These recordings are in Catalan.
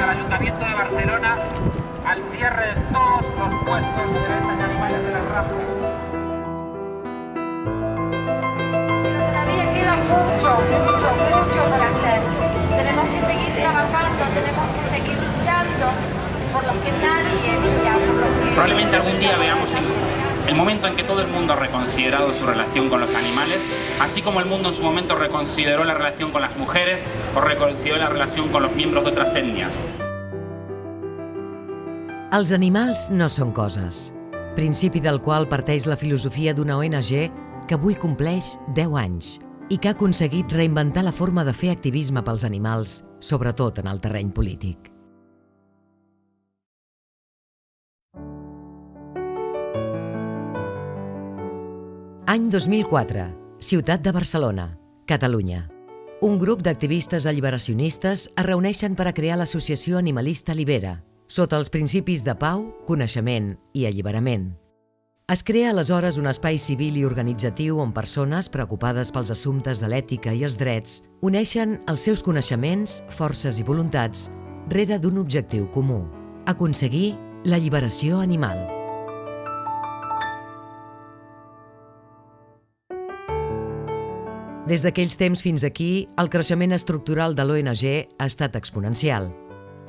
al Ayuntamiento de Barcelona al cierre de todos los puestos de venta de animales de la raza. Pero todavía queda mucho por hacer. Tenemos que seguir trabajando, tenemos que seguir luchando por los que nadie mira, por los que... Probablemente algún día veamos el momento en que todo el mundo ha reconsiderado su relación con los animales, así como el mundo en su momento reconsideró la relación con las mujeres o reconsideró la relación con los miembros de otras etnias. Els animals no són coses, principi del qual parteix la filosofia d'una ONG que avui compleix 10 anys i que ha aconseguit reinventar la forma de fer activisme pels animals, sobretot en el terreny polític. Any 2004, ciutat de Barcelona, Catalunya. Un grup d'activistes alliberacionistes es reuneixen per a crear l'associació animalista Libera, sota els principis de pau, coneixement i alliberament. Es crea aleshores un espai civil i organitzatiu on persones preocupades pels assumptes de l'ètica i els drets uneixen els seus coneixements, forces i voluntats rere d'un objectiu comú: aconseguir l'alliberació animal. Des d'aquells temps fins aquí, el creixement estructural de l'ONG ha estat exponencial.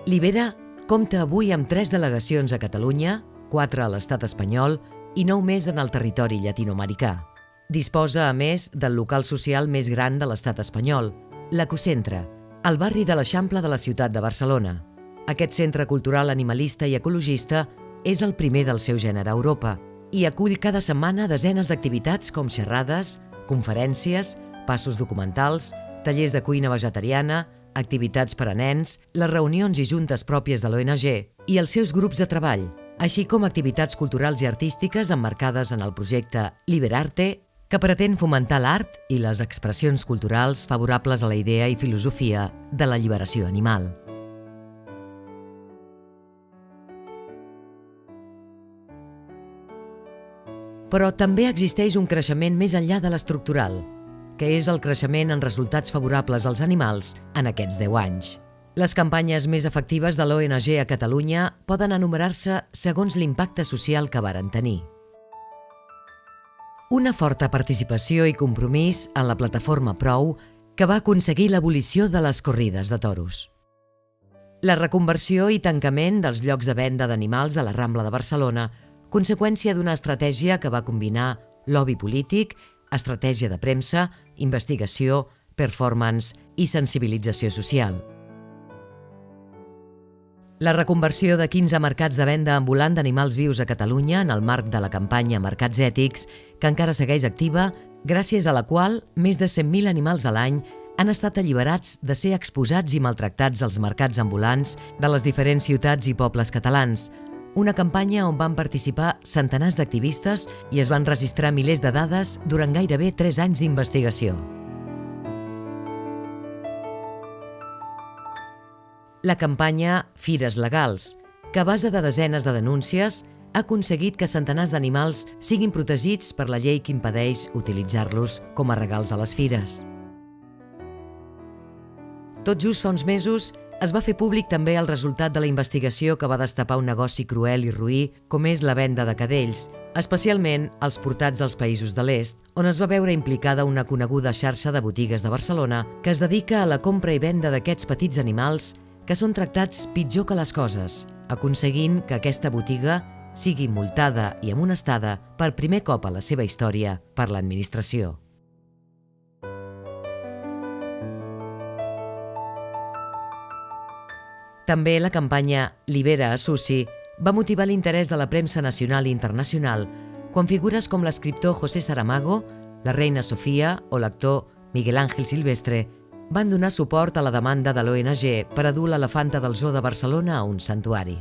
Libera compta avui amb 3 delegacions a Catalunya, 4 a l'estat espanyol i 9 més en el territori llatinoamericà. Disposa, a més, del local social més gran de l'estat espanyol, l'Ecocentre, al barri de l'Eixample de la ciutat de Barcelona. Aquest centre cultural animalista i ecologista és el primer del seu gènere a Europa i acull cada setmana desenes d'activitats com xerrades, conferències, passos documentals, tallers de cuina vegetariana, activitats per a nens, les reunions i juntes pròpies de l'ONG i els seus grups de treball, així com activitats culturals i artístiques emmarcades en el projecte Liberarte, que pretén fomentar l'art i les expressions culturals favorables a la idea i filosofia de l'alliberació animal. Però també existeix un creixement més enllà de l'estructural, que és el creixement en resultats favorables als animals en aquests 10 anys. Les campanyes més efectives de l'ONG a Catalunya poden enumerar-se segons l'impacte social que varen tenir. Una forta participació i compromís en la plataforma Prou, que va aconseguir l'abolició de les corrides de toros. La reconversió i tancament dels llocs de venda d'animals de la Rambla de Barcelona, conseqüència d'una estratègia que va combinar lobby polític, estratègia de premsa, investigació, performance i sensibilització social. La reconversió de 15 mercats de venda ambulant d'animals vius a Catalunya en el marc de la campanya Mercats Ètics, que encara segueix activa, gràcies a la qual més de 100.000 animals a l'any han estat alliberats de ser exposats i maltractats als mercats ambulants de les diferents ciutats i pobles catalans, una campanya on van participar centenars d'activistes i es van registrar milers de dades durant gairebé 3 anys d'investigació. La campanya Fires Legals, que a base de desenes de denúncies ha aconseguit que centenars d'animals siguin protegits per la llei que impedeix utilitzar-los com a regals a les fires. Tot just fa uns mesos es va fer públic també el resultat de la investigació que va destapar un negoci cruel i roí com és la venda de cadells, especialment els portats als països de l'est, on es va veure implicada una coneguda xarxa de botigues de Barcelona que es dedica a la compra i venda d'aquests petits animals que són tractats pitjor que les coses, aconseguint que aquesta botiga sigui multada i amonestada per primer cop a la seva història per l'administració. També la campanya Libera a Susi va motivar l'interès de la premsa nacional i internacional quan figures com l'escriptor José Saramago, la reina Sofia o l'actor Miguel Ángel Silvestre van donar suport a la demanda de l'ONG per a dur l'elefanta del Zoo de Barcelona a un santuari.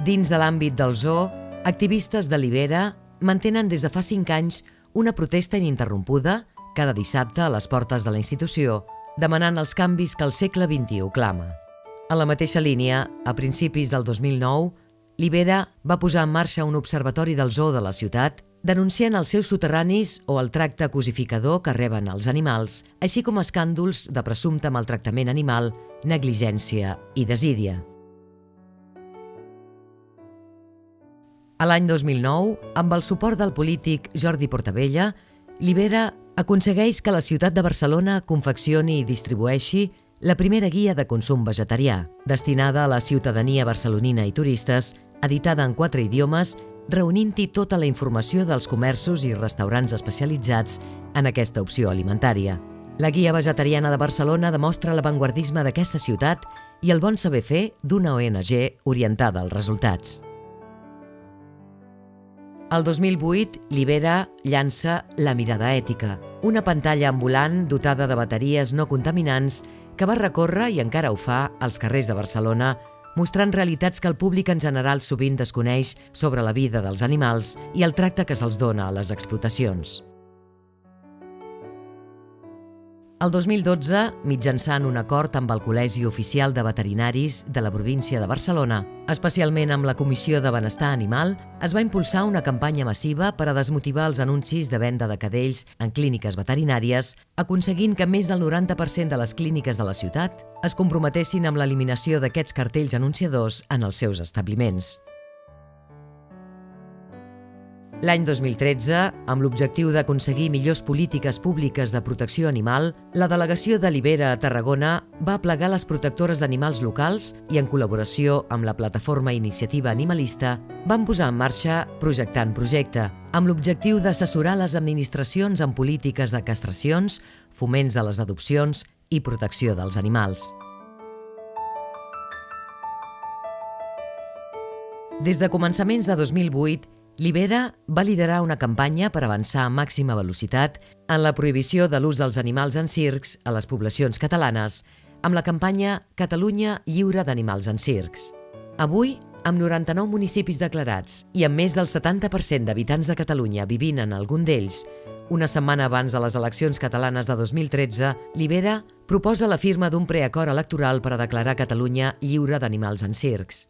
Dins de l'àmbit del zoo, activistes de Libera mantenen des de fa 5 anys una protesta ininterrompuda cada dissabte a les portes de la institució, demanant els canvis que el segle XXI clama. En la mateixa línia, a principis del 2009, Libera va posar en marxa un observatori del zoo de la ciutat denunciant els seus soterranis o el tracte cosificador que reben els animals, així com escàndols de presumpte maltractament animal, negligència i desídia. A l'any 2009, amb el suport del polític Jordi Portabella, Libera aconsegueix que la ciutat de Barcelona confeccioni i distribueixi la primera guia de consum vegetarià, destinada a la ciutadania barcelonina i turistes, editada en 4 idiomes, reunint-hi tota la informació dels comerços i restaurants especialitzats en aquesta opció alimentària. La Guia Vegetariana de Barcelona demostra l'avantguardisme d'aquesta ciutat i el bon saber fer d'una ONG orientada als resultats. El 2008, Libera llança La Mirada Ètica, una pantalla ambulant dotada de bateries no contaminants que va recórrer, i encara ho fa, als carrers de Barcelona, mostrant realitats que el públic en general sovint desconeix sobre la vida dels animals i el tracte que se'ls dona a les explotacions. El 2012, mitjançant un acord amb el Col·legi Oficial de Veterinaris de la província de Barcelona, especialment amb la Comissió de Benestar Animal, es va impulsar una campanya massiva per a desmotivar els anuncis de venda de cadells en clíniques veterinàries, aconseguint que més del 90% de les clíniques de la ciutat es comprometessin amb l'eliminació d'aquests cartells anunciadors en els seus establiments. L'any 2013, amb l'objectiu d'aconseguir millors polítiques públiques de protecció animal, la delegació de Libera a Tarragona va aplegar les protectores d'animals locals i, en col·laboració amb la plataforma Iniciativa Animalista, van posar en marxa Projectant Projecte, amb l'objectiu d'assessorar les administracions en polítiques de castracions, foments de les adopcions i protecció dels animals. Des de començaments de 2008, Libera va liderar una campanya per avançar a màxima velocitat en la prohibició de l'ús dels animals en circs a les poblacions catalanes, amb la campanya Catalunya lliure d'animals en circs. Avui, amb 99 municipis declarats i amb més del 70% d'habitants de Catalunya vivint en algun d'ells, una setmana abans de les eleccions catalanes de 2013, Libera proposa la firma d'un preacord electoral per a declarar Catalunya lliure d'animals en circs.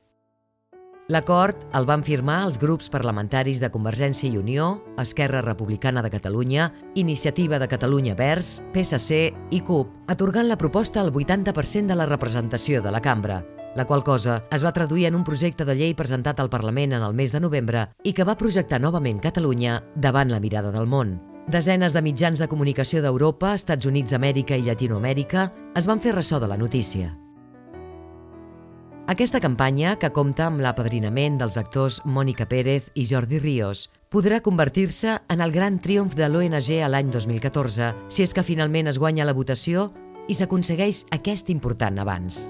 L'acord el van firmar els grups parlamentaris de Convergència i Unió, Esquerra Republicana de Catalunya, Iniciativa de Catalunya Verds, PSC i CUP, atorgant la proposta al 80% de la representació de la cambra, la qual cosa es va traduir en un projecte de llei presentat al Parlament en el mes de novembre i que va projectar novament Catalunya davant la mirada del món. Desenes de mitjans de comunicació d'Europa, Estats Units d'Amèrica i Llatinoamèrica es van fer ressò de la notícia. Aquesta campanya, que compta amb l'apadrinament dels actors Mònica Pérez i Jordi Ríos, podrà convertir-se en el gran triomf de l'ONG a l'any 2014, si és que finalment es guanya la votació i s'aconsegueix aquest important avanç.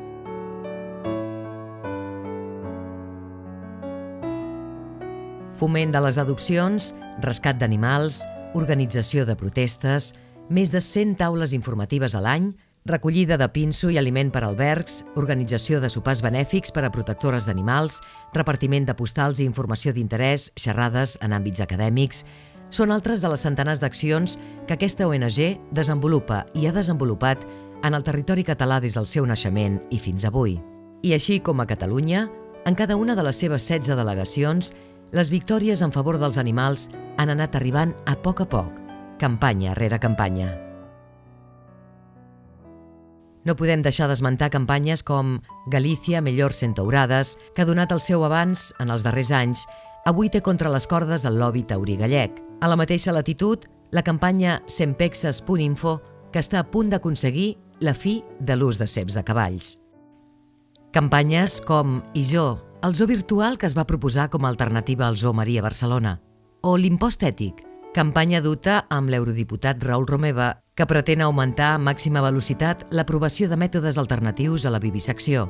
Foment de les adopcions, rescat d'animals, organització de protestes, més de 100 taules informatives a l'any, recollida de pinso i aliment per albergs, organització de sopars benèfics per a protectores d'animals, repartiment de postals i informació d'interès, xerrades en àmbits acadèmics, són altres de les centenars d'accions que aquesta ONG desenvolupa i ha desenvolupat en el territori català des del seu naixement i fins avui. I així com a Catalunya, en cada una de les seves 16 delegacions, les victòries en favor dels animals han anat arribant a poc, campanya rere campanya. No podem deixar d'esmentar campanyes com Galícia Mellor Centaurades, que ha donat el seu avanç en els darrers anys, avui té contra les cordes el lobby taurí gallec. A la mateixa latitud, la campanya Cempexes.info, que està a punt d'aconseguir la fi de l'ús de ceps de cavalls. Campanyes com I Jo, el zoo virtual que es va proposar com a alternativa al Zoo Maria Barcelona, o l'impost ètic, campanya duta amb l'eurodiputat Raül Romeva, que pretén augmentar a màxima velocitat l'aprovació de mètodes alternatius a la vivisecció.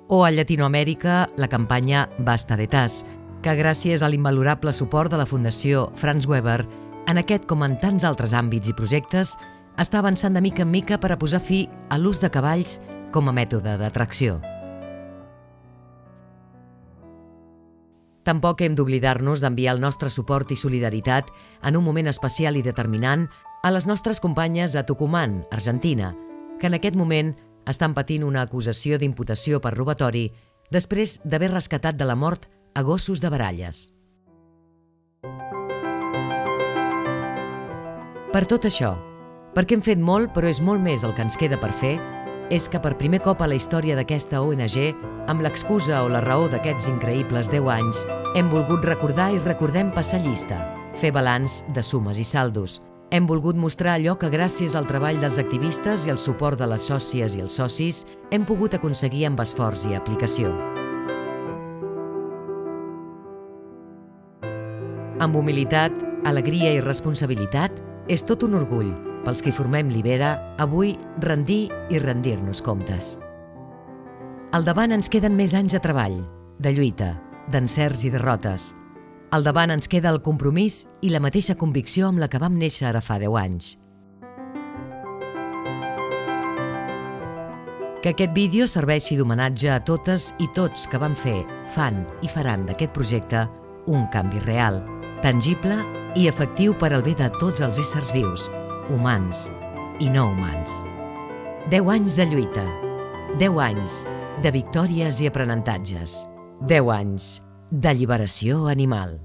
O a Llatinoamèrica, la campanya Basta de Tas, que gràcies a l'invalorable suport de la Fundació Franz Weber, en aquest com en tants altres àmbits i projectes, està avançant de mica en mica per a posar fi a l'ús de cavalls com a mètode d'atracció. Tampoc hem d'oblidar-nos d'enviar el nostre suport i solidaritat en un moment especial i determinant a les nostres companyes a Tucumán, Argentina, que en aquest moment estan patint una acusació d'imputació per robatori després d'haver rescatat de la mort a gossos de baralles. Per tot això, perquè hem fet molt però és molt més el que ens queda per fer, és que per primer cop a la història d'aquesta ONG, amb l'excusa o la raó d'aquests increïbles 10 anys, hem volgut recordar i recordem passar llista, fer balanç de sumes i saldos. Hem volgut mostrar allò que gràcies al treball dels activistes i al suport de les sòcies i els socis hem pogut aconseguir amb esforç i aplicació. Amb humilitat, alegria i responsabilitat, és tot un orgull, pels que formem Libera, avui rendir i rendir-nos comptes. Al davant ens queden més anys de treball, de lluita, d'encerts i derrotes. Al davant ens queda el compromís i la mateixa convicció amb la que vam néixer ara fa 10 anys. Que aquest vídeo serveixi d'homenatge a totes i tots que van fer, fan i faran d'aquest projecte un canvi real, tangible i efectiu per al bé de tots els éssers vius, humans i no humans. 10 anys de lluita, 10 anys de victòries i aprenentatges, 10 anys d'alliberació animal.